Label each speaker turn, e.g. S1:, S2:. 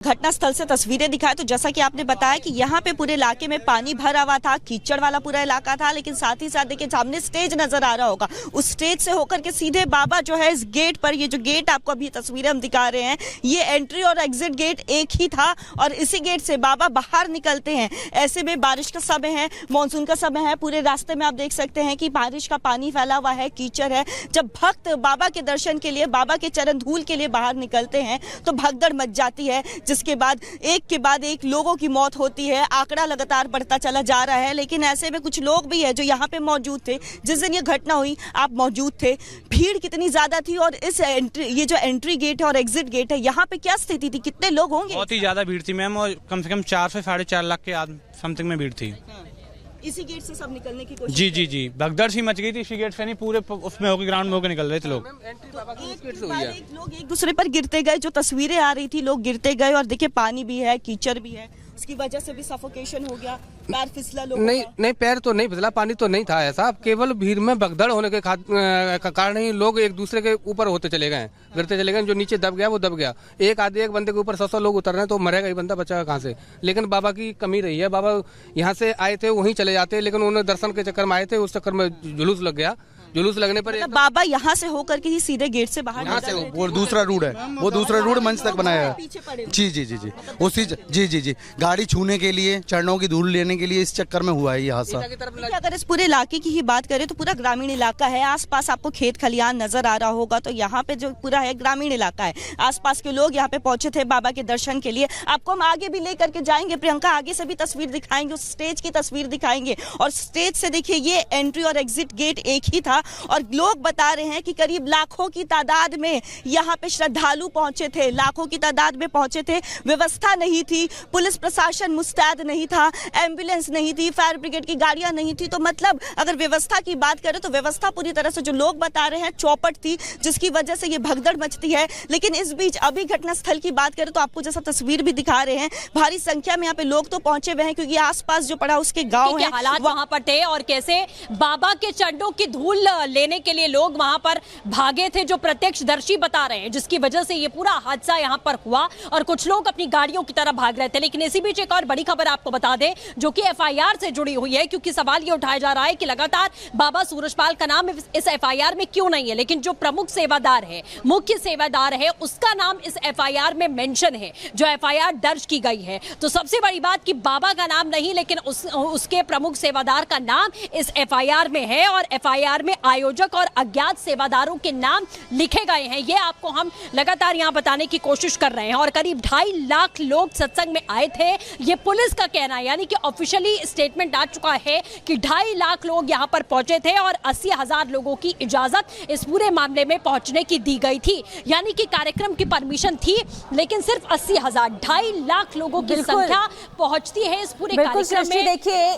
S1: घटनास्थल से तस्वीरें दिखाए तो जैसा कि आपने बताया कि यहाँ पे पूरे इलाके में पानी भरा हुआ था, कीचड़ वाला पूरा इलाका था, लेकिन साथ ही साथ देखिए सामने स्टेज नजर आ रहा होगा। उस स्टेज से होकर के सीधे बाबा जो है इस गेट पर, ये जो गेट आपको अभी तस्वीरें हम दिखा रहे हैं, ये एंट्री और एग्जिट गेट एक ही था और इसी गेट से बाबा बाहर निकलते हैं। ऐसे में बारिश का समय है, मानसून का समय है, पूरे रास्ते में आप देख सकते हैं कि बारिश का पानी फैला हुआ है, कीचड़ है। जब भक्त बाबा के दर्शन के लिए, बाबा के चरण धूल के लिए बाहर निकलते हैं तो भगदड़ मच जाती है, जिसके बाद एक के बाद एक लोगों की मौत होती है। आंकड़ा लगातार बढ़ता चला जा रहा है, लेकिन ऐसे में कुछ लोग भी है जो यहाँ पे मौजूद थे जिस दिन ये घटना हुई, आप मौजूद थे। भीड़ कितनी ज्यादा थी और इस ये जो एंट्री गेट है और एग्जिट गेट है, यहाँ पे क्या स्थिति थी, कितने लोग होंगे?
S2: बहुत ही ज्यादा भीड़ थी मैम, और कम से कम 4 से 4.5 लाख के समथिंग में भीड़ थी।
S1: इसी गेट से सब निकलने की कोशिश?
S2: जी भगदड़ सी मच गई थी। इसी गेट से नहीं, पूरे उसमें होकर ग्राउंड में होकर निकल रहे थे लोग।
S1: लोग एक दूसरे पर गिरते गए, जो तस्वीरें आ रही थी, लोग गिरते गए और देखिए पानी भी है, कीचड़ भी है, उसकी वजह से भी सफोकेशन हो गया, पैर फिसला लोगों का।
S3: नहीं पैर तो नहीं फिसला, पानी तो नहीं था ऐसा, केवल भीड़ में भगदड़ होने के कारण ही लोग एक दूसरे के ऊपर होते चले गए, गिरते चले गए। जो नीचे दब गया वो दब गया। एक बंदे के ऊपर 100 लोग उतर रहे हैं तो मरेगा ही बंदा, बचा कहाँ से? लेकिन बाबा की कमी रही है। बाबा यहाँ से आए थे, वहीं चले जाते, लेकिन उन्होंने दर्शन के चक्कर में आए थे, उस चक्कर में जुलूस लग गया। जुलूस लगने पर
S1: मतलब बाबा यहाँ से होकर के ही सीधे गेट से बाहर,
S4: यहाँ से वो दूसरा रूट है, वो दूसरा रूट मंच तक बनाया है। जी उसी जी गाड़ी छूने के लिए, चरणों की धूल लेने के लिए, इस चक्कर में हुआ है ये हादसा।
S1: अगर इस पूरे इलाके की ही बात करें तो पूरा ग्रामीण इलाका है, आसपास आपको खेत खलियान नजर आ रहा होगा। तो यहाँ पे जो पूरा है ग्रामीण इलाका है, आसपास के लोग यहाँ पे पहुंचे थे बाबा के दर्शन के लिए। आपको हम आगे भी लेकर के जाएंगे, प्रियंका आगे से भी तस्वीर दिखाएंगे, उस स्टेज की तस्वीर दिखाएंगे। और स्टेज से देखिए ये एंट्री और एग्जिट गेट एक ही था और लोग बता रहे हैं कि करीब लाखों की तादाद में यहाँ पे श्रद्धालु पहुंचे थे, लाखों की तादाद में पहुंचे थे। व्यवस्था नहीं थी, पुलिस प्रशासन मुस्तैद नहीं था, एम्बुलेंस नहीं थी, फायर ब्रिगेड की गाड़ियां नहीं थी। तो मतलब अगर व्यवस्था की बात करें तो व्यवस्था पूरी तरह से, जो लोग बता रहे हैं, चौपट थी, जिसकी वजह से ये भगदड़ मचती है। लेकिन इस बीच अभी घटनास्थल की बात करें तो आपको जैसा तस्वीर भी दिखा रहे हैं, भारी संख्या में यहाँ पे लोग तो पहुंचे हुए हैं, क्योंकि आसपास जो पड़ा उसके गाँव है,
S5: हालात वहां पर थे और कैसे बाबा के चरणों की धूल लेने के लिए लोग वहां पर भागे थे, जो प्रत्यक्षदर्शी बता रहे हैं, जिसकी वजह से ये पूरा हादसा यहां पर हुआ और कुछ लोग अपनी गाड़ियों की तरफ भाग रहे थे। लेकिन इसी बीच एक और बड़ी खबर आपको बता दें, जो कि एफआईआर से जुड़ी हुई है, क्योंकि सवाल ये उठाया जा रहा है कि लगातार बाबा सूरजपाल का नाम इस एफआईआर में क्यों नहीं है, लेकिन जो प्रमुख सेवादार है, मुख्य सेवादार है, उसका नाम इस एफआईआर में मेंशन है, जो एफआईआर दर्ज की गई है। तो सबसे बड़ी बात कि बाबा का नाम नहीं, लेकिन उसके प्रमुख सेवादार का नाम इस एफआईआर में है और एफआईआर में आयोजक और अज्ञात सेवादारों के नाम लिखे गए हैं। ये आपको हम लगातार यहां बताने की कोशिश कर रहे हैं। और करीब 2.5 लाख लोग सत्संग में आए थे, ये पुलिस का कहना है, यानी कि ऑफिशियली स्टेटमेंट आ चुका है कि 2.5 लाख लोग यहां पर पहुंचे थे और 80,000 लोगों की इजाजत इस पूरे मामले में पहुंचने की दी गई थी। यानी कि कार्यक्रम की परमिशन थी, लेकिन सिर्फ 80,000, 2.5 लाख लोगों की संख्या पहुंचती है इस पूरे कार्यक्रम में।
S6: देखिए